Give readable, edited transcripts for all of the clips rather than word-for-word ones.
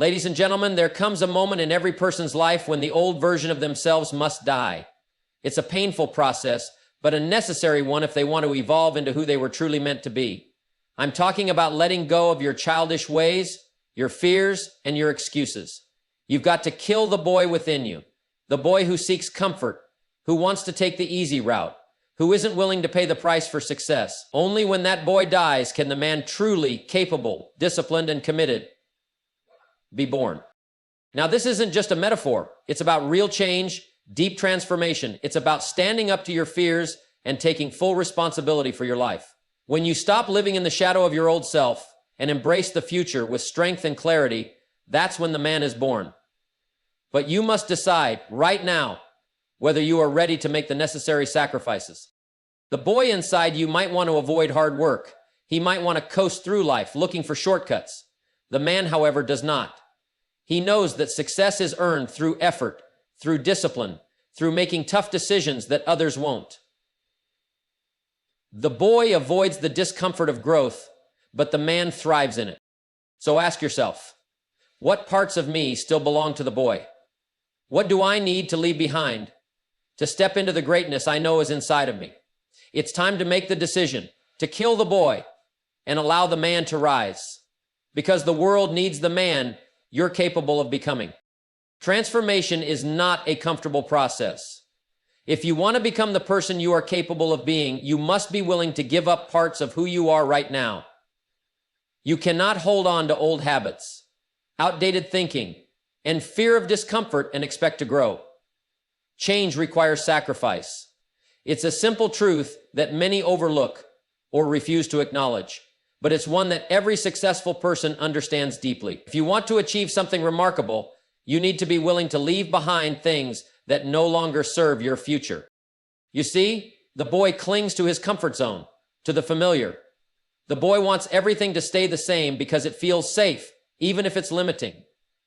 Ladies and gentlemen, there comes a moment in every person's life when the old version of themselves must die. It's a painful process, but a necessary one if they want to evolve into who they were truly meant to be. I'm talking about letting go of your childish ways, your fears, and your excuses. You've got to kill the boy within you, the boy who seeks comfort, who wants to take the easy route, who isn't willing to pay the price for success. Only when that boy dies can the man truly capable, disciplined, and committed be born. Now, this isn't just a metaphor. It's about real change, deep transformation. It's about standing up to your fears and taking full responsibility for your life. When you stop living in the shadow of your old self and embrace the future with strength and clarity, that's when the man is born. But you must decide right now whether you are ready to make the necessary sacrifices. The boy inside you might want to avoid hard work. He might want to coast through life looking for shortcuts. The man, however, does not. He knows that success is earned through effort, through discipline, through making tough decisions that others won't. The boy avoids the discomfort of growth, but the man thrives in it. So ask yourself, what parts of me still belong to the boy? What do I need to leave behind to step into the greatness I know is inside of me? It's time to make the decision to kill the boy and allow the man to rise, because the world needs the man you're capable of becoming. Transformation is not a comfortable process. If you want to become the person you are capable of being, you must be willing to give up parts of who you are right now. You cannot hold on to old habits, outdated thinking, and fear of discomfort and expect to grow. Change requires sacrifice. It's a simple truth that many overlook or refuse to acknowledge, but it's one that every successful person understands deeply. If you want to achieve something remarkable, you need to be willing to leave behind things that no longer serve your future. You see, the boy clings to his comfort zone, to the familiar. The boy wants everything to stay the same because it feels safe, even if it's limiting.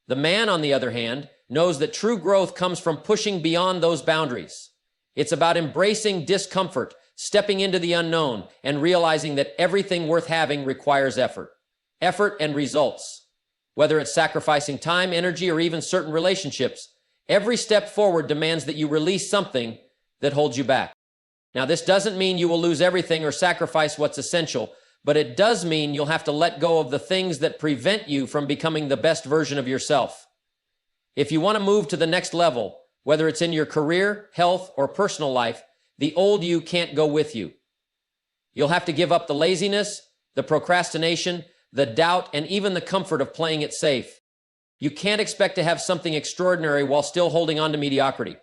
The man, on the other hand, knows that true growth comes from pushing beyond those boundaries. It's about embracing discomfort, stepping into the unknown, and realizing that everything worth having requires effort. Effort and results. Whether it's sacrificing time, energy, or even certain relationships, every step forward demands that you release something that holds you back. Now, this doesn't mean you will lose everything or sacrifice what's essential, but it does mean you'll have to let go of the things that prevent you from becoming the best version of yourself. If you want to move to the next level, whether it's in your career, health, or personal life, the old you can't go with you. You'll have to give up the laziness, the procrastination, the doubt, and even the comfort of playing it safe. You can't expect to have something extraordinary while still holding on to mediocrity.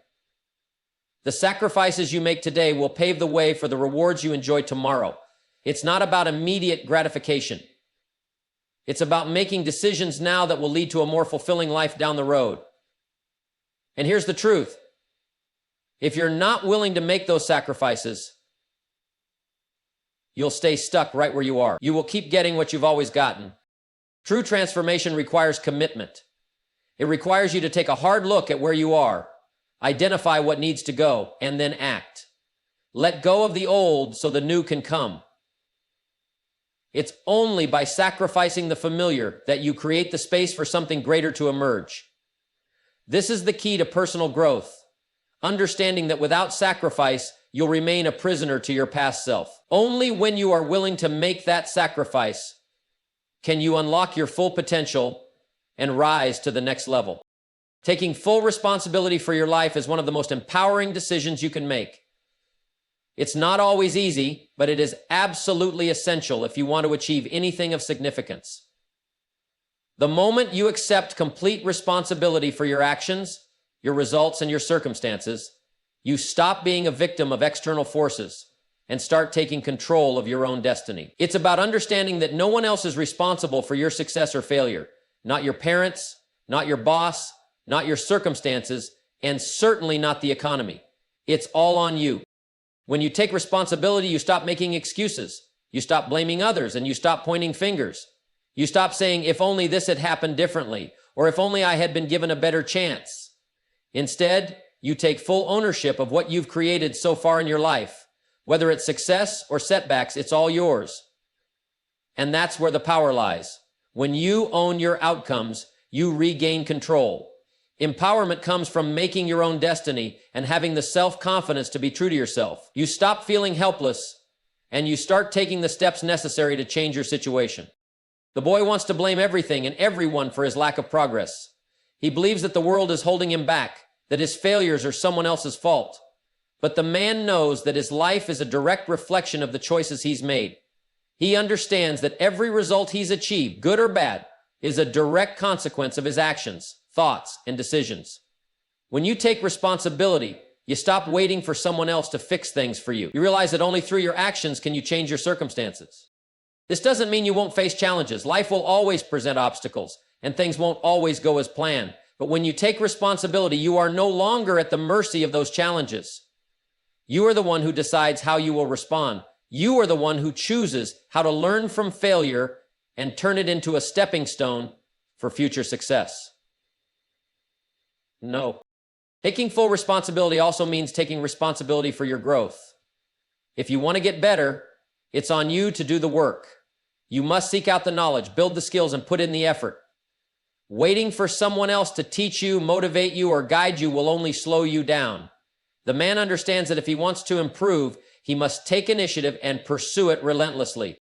The sacrifices you make today will pave the way for the rewards you enjoy tomorrow. It's not about immediate gratification. It's about making decisions now that will lead to a more fulfilling life down the road. And here's the truth. If you're not willing to make those sacrifices, you'll stay stuck right where you are. You will keep getting what you've always gotten. True transformation requires commitment. It requires you to take a hard look at where you are, identify what needs to go, and then act. Let go of the old so the new can come. It's only by sacrificing the familiar that you create the space for something greater to emerge. This is the key to personal growth. Understanding that without sacrifice, you'll remain a prisoner to your past self. Only when you are willing to make that sacrifice can you unlock your full potential and rise to the next level. Taking full responsibility for your life is one of the most empowering decisions you can make. It's not always easy, but it is absolutely essential if you want to achieve anything of significance. The moment you accept complete responsibility for your actions, your results, and your circumstances, you stop being a victim of external forces and start taking control of your own destiny. It's about understanding that no one else is responsible for your success or failure. Not your parents, not your boss, not your circumstances, and certainly not the economy. It's all on you. When you take responsibility, you stop making excuses. You stop blaming others, and you stop pointing fingers. You stop saying, if only this had happened differently, or if only I had been given a better chance. Instead, you take full ownership of what you've created so far in your life. Whether it's success or setbacks, it's all yours. And that's where the power lies. When you own your outcomes, you regain control. Empowerment comes from making your own destiny and having the self-confidence to be true to yourself. You stop feeling helpless and you start taking the steps necessary to change your situation. The boy wants to blame everything and everyone for his lack of progress. He believes that the world is holding him back, that his failures are someone else's fault. But the man knows that his life is a direct reflection of the choices he's made. He understands that every result he's achieved, good or bad, is a direct consequence of his actions, thoughts, and decisions. When you take responsibility, you stop waiting for someone else to fix things for you. You realize that only through your actions can you change your circumstances. This doesn't mean you won't face challenges. Life will always present obstacles, and things won't always go as planned. But when you take responsibility, you are no longer at the mercy of those challenges. You are the one who decides how you will respond. You are the one who chooses how to learn from failure and turn it into a stepping stone for future success. No. Taking full responsibility also means taking responsibility for your growth. If you want to get better, it's on you to do the work. You must seek out the knowledge, build the skills, and put in the effort. Waiting for someone else to teach you, motivate you, or guide you will only slow you down. The man understands that if he wants to improve, he must take initiative and pursue it relentlessly.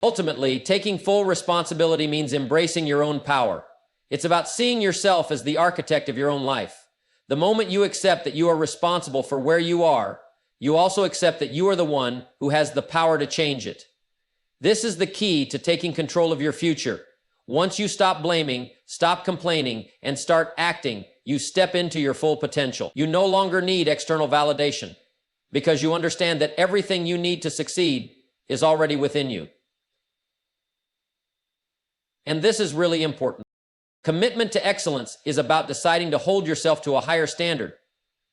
Ultimately, taking full responsibility means embracing your own power. It's about seeing yourself as the architect of your own life. The moment you accept that you are responsible for where you are, you also accept that you are the one who has the power to change it. This is the key to taking control of your future. Once you stop blaming, stop complaining, and start acting, you step into your full potential. You no longer need external validation because you understand that everything you need to succeed is already within you. And this is really important. Commitment to excellence is about deciding to hold yourself to a higher standard,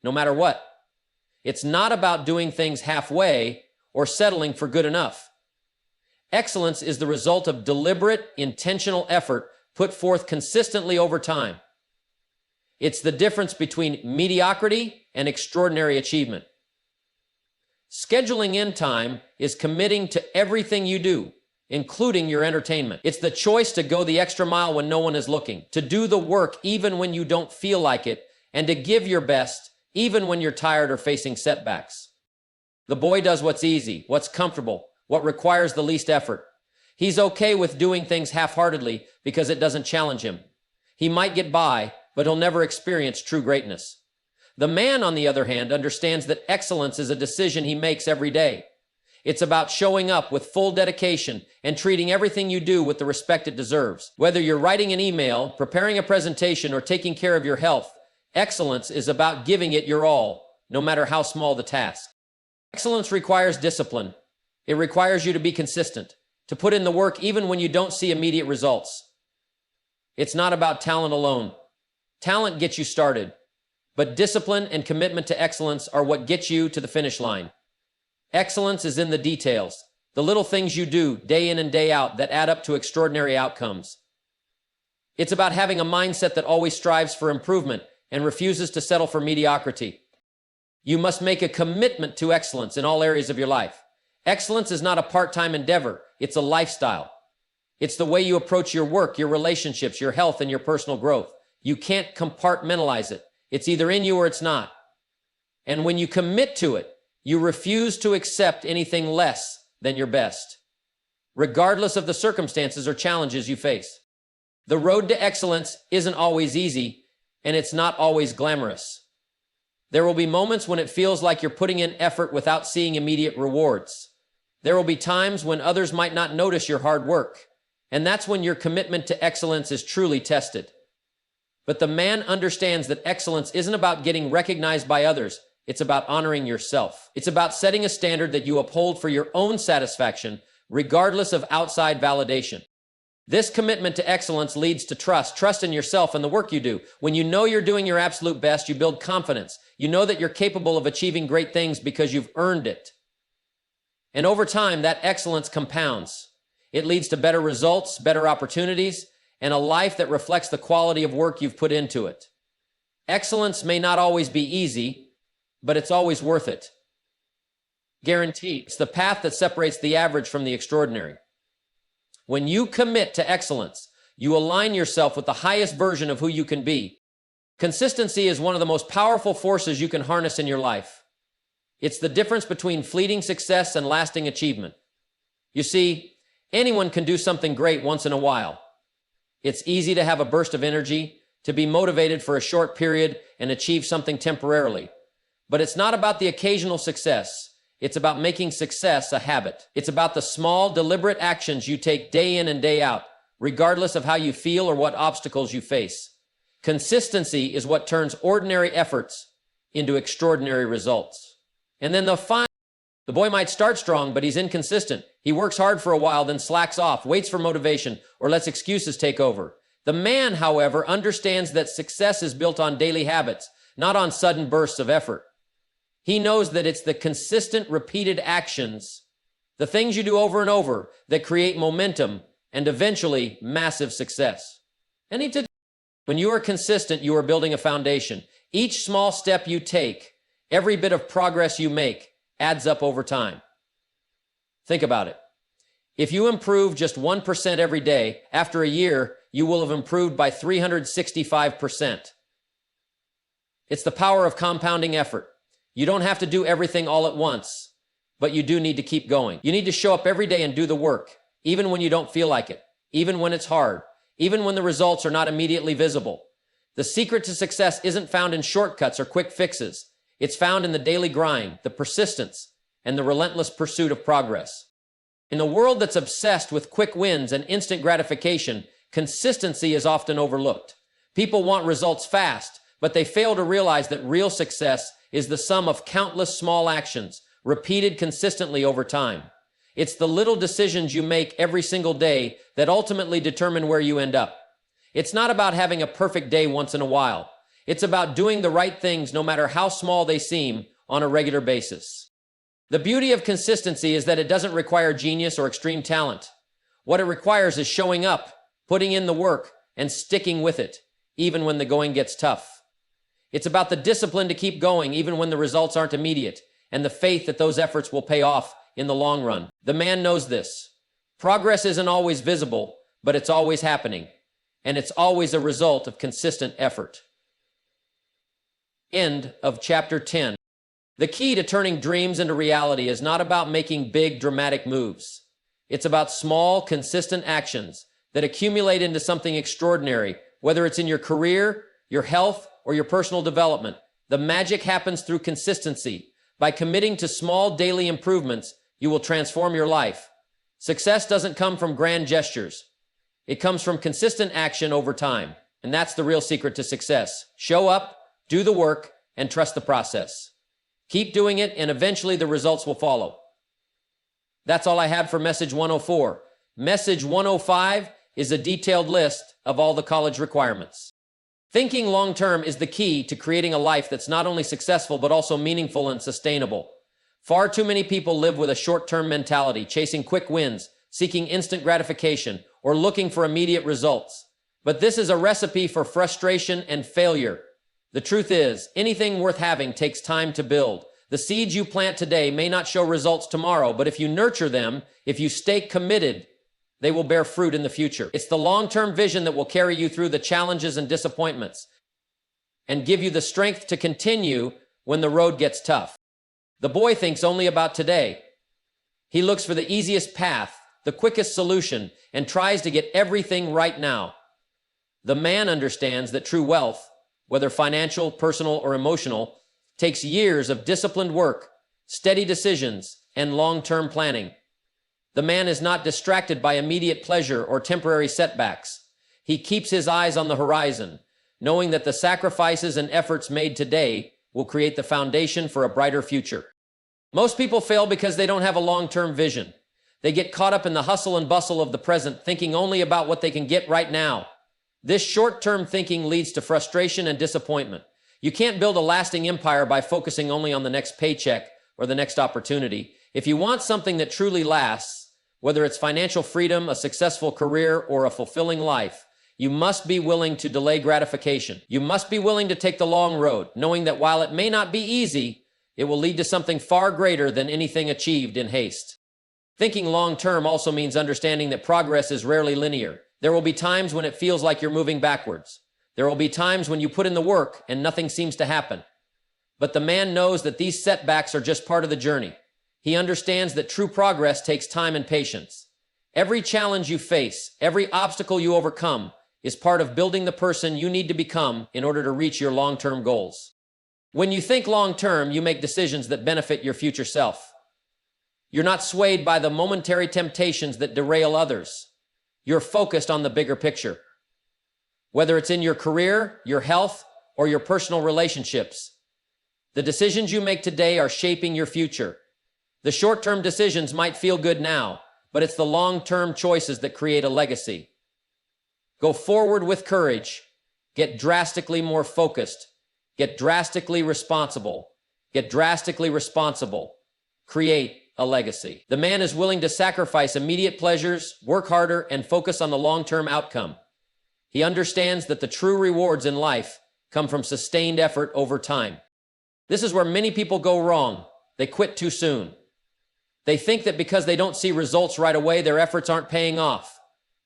no matter what. It's not about doing things halfway or settling for good enough. Excellence is the result of deliberate, intentional effort put forth consistently over time. It's the difference between mediocrity and extraordinary achievement. Scheduling in time is committing to everything you do, including your entertainment. It's the choice to go the extra mile when no one is looking, to do the work even when you don't feel like it, and to give your best even when you're tired or facing setbacks. The boy does what's easy, what's comfortable, what requires the least effort. He's okay with doing things half-heartedly because it doesn't challenge him. He might get by, but he'll never experience true greatness. The man, on the other hand, understands that excellence is a decision he makes every day. It's about showing up with full dedication and treating everything you do with the respect it deserves. Whether you're writing an email, preparing a presentation, or taking care of your health, excellence is about giving it your all, no matter how small the task. Excellence requires discipline. It requires you to be consistent, to put in the work even when you don't see immediate results. It's not about talent alone. Talent gets you started, but discipline and commitment to excellence are what gets you to the finish line. Excellence is in the details, the little things you do day in and day out that add up to extraordinary outcomes. It's about having a mindset that always strives for improvement and refuses to settle for mediocrity. You must make a commitment to excellence in all areas of your life. Excellence is not a part-time endeavor, it's a lifestyle. It's the way you approach your work, your relationships, your health, and your personal growth. You can't compartmentalize it. It's either in you or it's not. And when you commit to it, you refuse to accept anything less than your best, regardless of the circumstances or challenges you face. The road to excellence isn't always easy, and it's not always glamorous. There will be moments when it feels like you're putting in effort without seeing immediate rewards. There will be times when others might not notice your hard work, and that's when your commitment to excellence is truly tested. But the man understands that excellence isn't about getting recognized by others. It's about honoring yourself. It's about setting a standard that you uphold for your own satisfaction, regardless of outside validation. This commitment to excellence leads to trust in yourself and the work you do. When you know you're doing your absolute best, you build confidence. You know that you're capable of achieving great things because you've earned it. And over time, that excellence compounds. It leads to better results, better opportunities, and a life that reflects the quality of work you've put into it. Excellence may not always be easy, but it's always worth it. Guaranteed. It's the path that separates the average from the extraordinary. When you commit to excellence, You align yourself with the highest version of who you can be. Consistency is one of the most powerful forces you can harness in your life. It's the difference between fleeting success and lasting achievement. You see, anyone can do something great once in a while. It's easy to have a burst of energy, to be motivated for a short period and achieve something temporarily. But it's not about the occasional success. It's about making success a habit. It's about the small, deliberate actions you take day in and day out, regardless of how you feel or what obstacles you face. Consistency is what turns ordinary efforts into extraordinary results. And then the boy might start strong, but he's inconsistent. He works hard for a while, then slacks off, waits for motivation, or lets excuses take over. The man, however, understands that success is built on daily habits, not on sudden bursts of effort. He knows that it's the consistent, repeated actions, the things you do over and over, that create momentum and eventually massive success. When you are consistent, you are building a foundation. Each small step you take, every bit of progress you make, adds up over time. Think about it. If you improve just 1% every day, after a year, you will have improved by 365%. It's the power of compounding effort. You don't have to do everything all at once, but you do need to keep going. You need to show up every day and do the work, even when you don't feel like it, even when it's hard, even when the results are not immediately visible. The secret to success isn't found in shortcuts or quick fixes. It's found in the daily grind, the persistence, and the relentless pursuit of progress. In a world that's obsessed with quick wins and instant gratification, consistency is often overlooked. People want results fast, but they fail to realize that real success is the sum of countless small actions, repeated consistently over time. It's the little decisions you make every single day that ultimately determine where you end up. It's not about having a perfect day once in a while. It's about doing the right things no matter how small they seem on a regular basis. The beauty of consistency is that it doesn't require genius or extreme talent. What it requires is showing up, putting in the work, and sticking with it, even when the going gets tough. It's about the discipline to keep going even when the results aren't immediate, and the faith that those efforts will pay off in the long run. The man knows this. Progress isn't always visible, but it's always happening, and it's always a result of consistent effort. End of chapter 10. The key to turning dreams into reality is not about making big, dramatic moves. It's about small, consistent actions that accumulate into something extraordinary, whether it's in your career, your health, or your personal development. The magic happens through consistency. By committing to small daily improvements, you will transform your life. Success doesn't come from grand gestures. It comes from consistent action over time. And that's the real secret to success. Show up, do the work, and trust the process. Keep doing it, and eventually the results will follow. That's all I have for Message 104. Message 105 is a detailed list of all the college requirements. Thinking long-term is the key to creating a life that's not only successful, but also meaningful and sustainable. Far too many people live with a short-term mentality, chasing quick wins, seeking instant gratification, or looking for immediate results. But this is a recipe for frustration and failure. The truth is, anything worth having takes time to build. The seeds you plant today may not show results tomorrow, but if you nurture them, if you stay committed, they will bear fruit in the future. It's the long-term vision that will carry you through the challenges and disappointments and give you the strength to continue when the road gets tough. The boy thinks only about today. He looks for the easiest path, the quickest solution, and tries to get everything right now. The man understands that true wealth, whether financial, personal, or emotional, takes years of disciplined work, steady decisions, and long-term planning. The man is not distracted by immediate pleasure or temporary setbacks. He keeps his eyes on the horizon, knowing that the sacrifices and efforts made today will create the foundation for a brighter future. Most people fail because they don't have a long-term vision. They get caught up in the hustle and bustle of the present, thinking only about what they can get right now. This short-term thinking leads to frustration and disappointment. You can't build a lasting empire by focusing only on the next paycheck or the next opportunity. If you want something that truly lasts, whether it's financial freedom, a successful career, or a fulfilling life, you must be willing to delay gratification. You must be willing to take the long road, knowing that while it may not be easy, it will lead to something far greater than anything achieved in haste. Thinking long-term also means understanding that progress is rarely linear. There will be times when it feels like you're moving backwards. There will be times when you put in the work and nothing seems to happen. But the man knows that these setbacks are just part of the journey. He understands that true progress takes time and patience. Every challenge you face, every obstacle you overcome, is part of building the person you need to become in order to reach your long-term goals. When you think long-term, you make decisions that benefit your future self. You're not swayed by the momentary temptations that derail others. You're focused on the bigger picture. Whether it's in your career, your health, or your personal relationships, the decisions you make today are shaping your future. The short-term decisions might feel good now, but it's the long-term choices that create a legacy. Go forward with courage. Get drastically more focused. Get drastically responsible. Get drastically responsible. Create a legacy. The man is willing to sacrifice immediate pleasures, work harder, and focus on the long-term outcome. He understands that the true rewards in life come from sustained effort over time. This is where many people go wrong. They quit too soon. They think that because they don't see results right away, their efforts aren't paying off.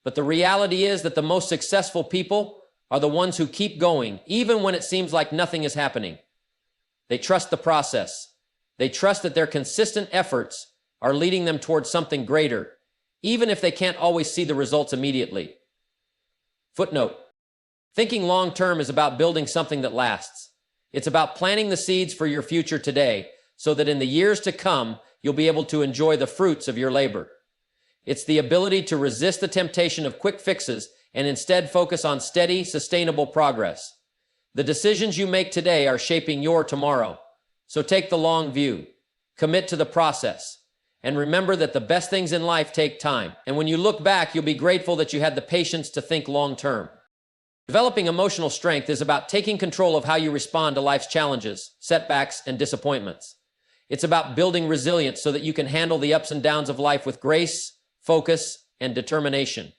But the reality is that the most successful people are the ones who keep going, even when it seems like nothing is happening. They trust the process. They trust that their consistent efforts are leading them towards something greater, even if they can't always see the results immediately. Footnote: thinking long-term is about building something that lasts. It's about planting the seeds for your future today, so that in the years to come, you'll be able to enjoy the fruits of your labor. It's the ability to resist the temptation of quick fixes and instead focus on steady, sustainable progress. The decisions you make today are shaping your tomorrow. So take the long view, commit to the process, and remember that the best things in life take time. And when you look back, you'll be grateful that you had the patience to think long-term. Developing emotional strength is about taking control of how you respond to life's challenges, setbacks, and disappointments. It's about building resilience so that you can handle the ups and downs of life with grace, focus, and determination.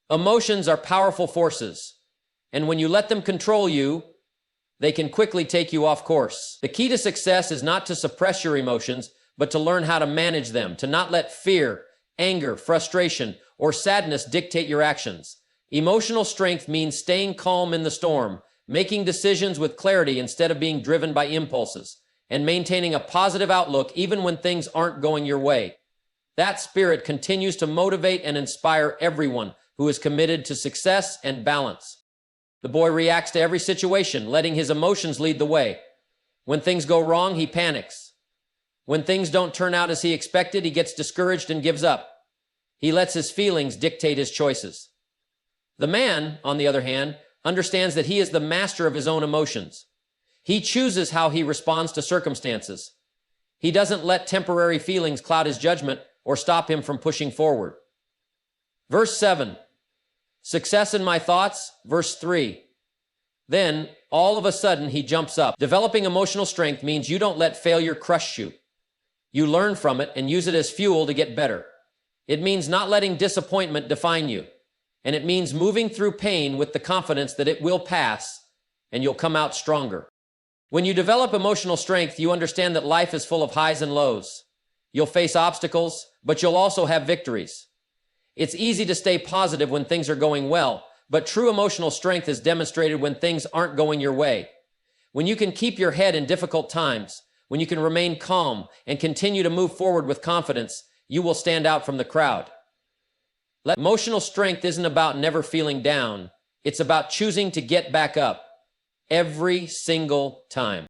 Emotions are powerful forces, and when you let them control you, they can quickly take you off course. The key to success is not to suppress your emotions, but to learn how to manage them, to not let fear, anger, frustration, or sadness dictate your actions. Emotional strength means staying calm in the storm, making decisions with clarity instead of being driven by impulses, and maintaining a positive outlook even when things aren't going your way. That spirit continues to motivate and inspire everyone who is committed to success and balance. The boy reacts to every situation, letting his emotions lead the way. When things go wrong, he panics. When things don't turn out as he expected, he gets discouraged and gives up. He lets his feelings dictate his choices. The man, on the other hand, understands that he is the master of his own emotions. He chooses how he responds to circumstances. He doesn't let temporary feelings cloud his judgment or stop him from pushing forward. Verse 7, success in my thoughts. Verse 3, then all of a sudden he jumps up. Developing emotional strength means you don't let failure crush you. You learn from it and use it as fuel to get better. It means not letting disappointment define you. And it means moving through pain with the confidence that it will pass and you'll come out stronger. When you develop emotional strength, you understand that life is full of highs and lows. You'll face obstacles, but you'll also have victories. It's easy to stay positive when things are going well, but true emotional strength is demonstrated when things aren't going your way. When you can keep your head in difficult times, when you can remain calm and continue to move forward with confidence, you will stand out from the crowd. Emotional strength isn't about never feeling down. It's about choosing to get back up every single time.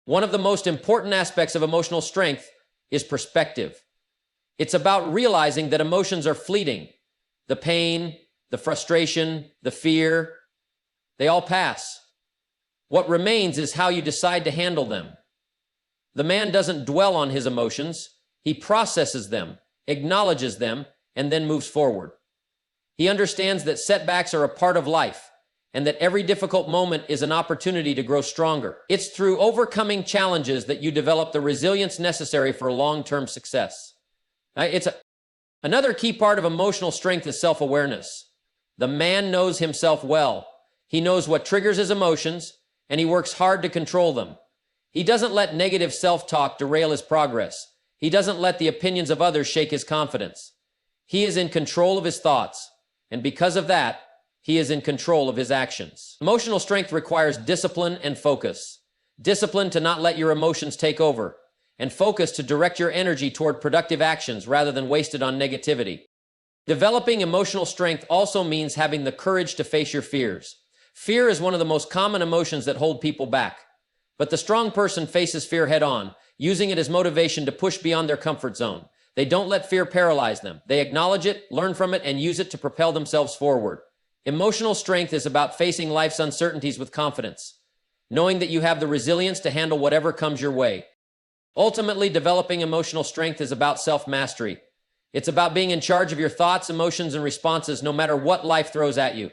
One of the most important aspects of emotional strength is perspective. It's about realizing that emotions are fleeting. The pain, the frustration, the fear, they all pass. What remains is how you decide to handle them. The man doesn't dwell on his emotions. He processes them, acknowledges them, and then moves forward. He understands that setbacks are a part of life and that every difficult moment is an opportunity to grow stronger. It's through overcoming challenges that you develop the resilience necessary for long-term success. Another key part of emotional strength is self-awareness. The man knows himself well. He knows what triggers his emotions, and he works hard to control them. He doesn't let negative self-talk derail his progress. He doesn't let the opinions of others shake his confidence. He is in control of his thoughts, and because of that, he is in control of his actions. Emotional strength requires discipline and focus. Discipline to not let your emotions take over, and focus to direct your energy toward productive actions rather than waste it on negativity. Developing emotional strength also means having the courage to face your fears. Fear is one of the most common emotions that hold people back. But the strong person faces fear head on, using it as motivation to push beyond their comfort zone. They don't let fear paralyze them. They acknowledge it, learn from it, and use it to propel themselves forward. Emotional strength is about facing life's uncertainties with confidence, knowing that you have the resilience to handle whatever comes your way. Ultimately, developing emotional strength is about self-mastery. It's about being in charge of your thoughts, emotions, and responses no matter what life throws at you.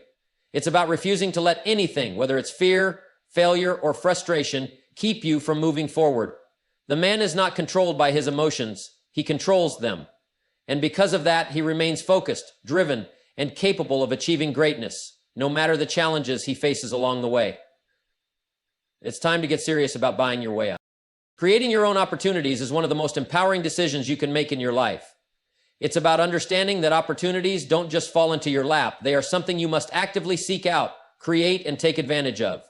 It's about refusing to let anything, whether it's fear, failure, or frustration, keep you from moving forward. The man is not controlled by his emotions. He controls them. And because of that, he remains focused, driven, and capable of achieving greatness, no matter the challenges he faces along the way. It's time to get serious about buying your way out. Creating your own opportunities is one of the most empowering decisions you can make in your life. It's about understanding that opportunities don't just fall into your lap. They are something you must actively seek out, create, and take advantage of.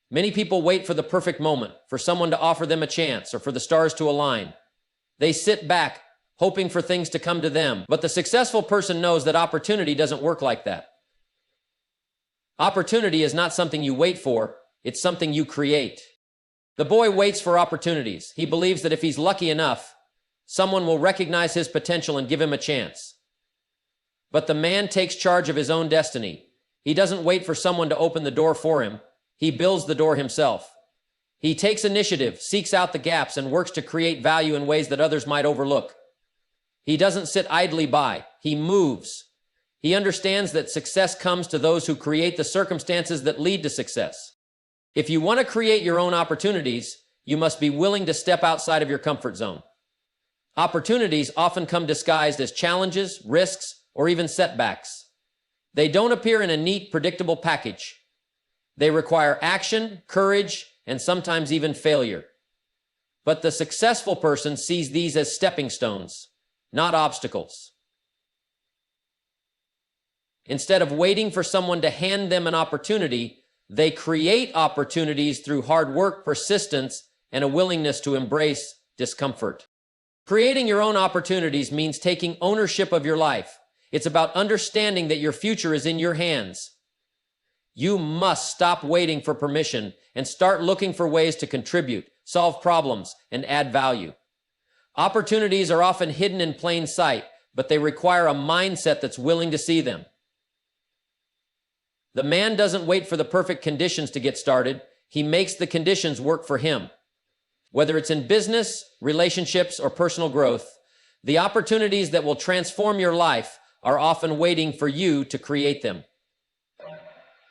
Many people wait for the perfect moment, for someone to offer them a chance, or for the stars to align. They sit back, hoping for things to come to them. But the successful person knows that opportunity doesn't work like that. Opportunity is not something you wait for, it's something you create. The boy waits for opportunities. He believes that if he's lucky enough, someone will recognize his potential and give him a chance. But the man takes charge of his own destiny. He doesn't wait for someone to open the door for him. He builds the door himself. He takes initiative, seeks out the gaps, and works to create value in ways that others might overlook. He doesn't sit idly by. He moves. He understands that success comes to those who create the circumstances that lead to success. If you want to create your own opportunities, you must be willing to step outside of your comfort zone. Opportunities often come disguised as challenges, risks, or even setbacks. They don't appear in a neat, predictable package. They require action, courage, and sometimes even failure. But the successful person sees these as stepping stones, not obstacles. Instead of waiting for someone to hand them an opportunity, they create opportunities through hard work, persistence, and a willingness to embrace discomfort. Creating your own opportunities means taking ownership of your life. It's about understanding that your future is in your hands. You must stop waiting for permission and start looking for ways to contribute, solve problems, and add value. Opportunities are often hidden in plain sight, but they require a mindset that's willing to see them. The man doesn't wait for the perfect conditions to get started. He makes the conditions work for him. Whether it's in business, relationships, or personal growth, the opportunities that will transform your life are often waiting for you to create them.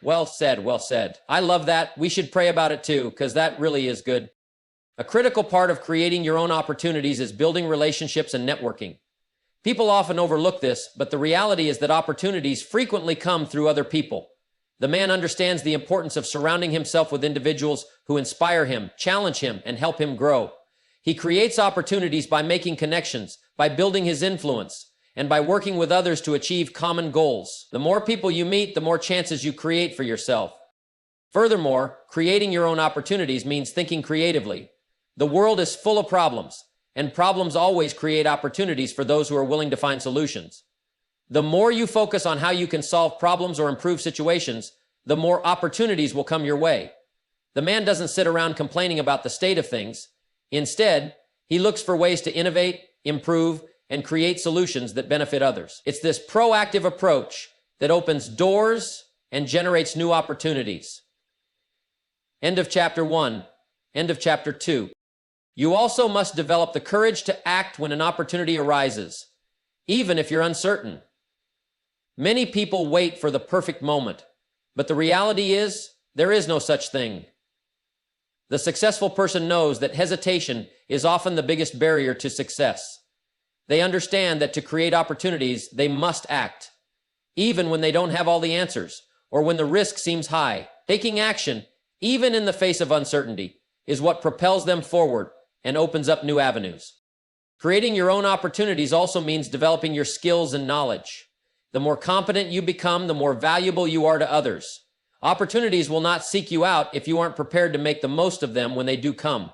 Well said, well said. I love that. We should pray about it too, because that really is good. A critical part of creating your own opportunities is building relationships and networking. People often overlook this, but the reality is that opportunities frequently come through other people. The man understands the importance of surrounding himself with individuals who inspire him, challenge him, and help him grow. He creates opportunities by making connections, by building his influence, and by working with others to achieve common goals. The more people you meet, the more chances you create for yourself. Furthermore, creating your own opportunities means thinking creatively. The world is full of problems, and problems always create opportunities for those who are willing to find solutions. The more you focus on how you can solve problems or improve situations, the more opportunities will come your way. The man doesn't sit around complaining about the state of things. Instead, he looks for ways to innovate, improve, and create solutions that benefit others. It's this proactive approach that opens doors and generates new opportunities. End of chapter 1. End of chapter 2. You also must develop the courage to act when an opportunity arises, even if you're uncertain. Many people wait for the perfect moment, but the reality is there is no such thing. The successful person knows that hesitation is often the biggest barrier to success. They understand that to create opportunities, they must act, even when they don't have all the answers or when the risk seems high. Taking action, even in the face of uncertainty, is what propels them forward and opens up new avenues. Creating your own opportunities also means developing your skills and knowledge. The more competent you become, the more valuable you are to others. Opportunities will not seek you out if you aren't prepared to make the most of them when they do come.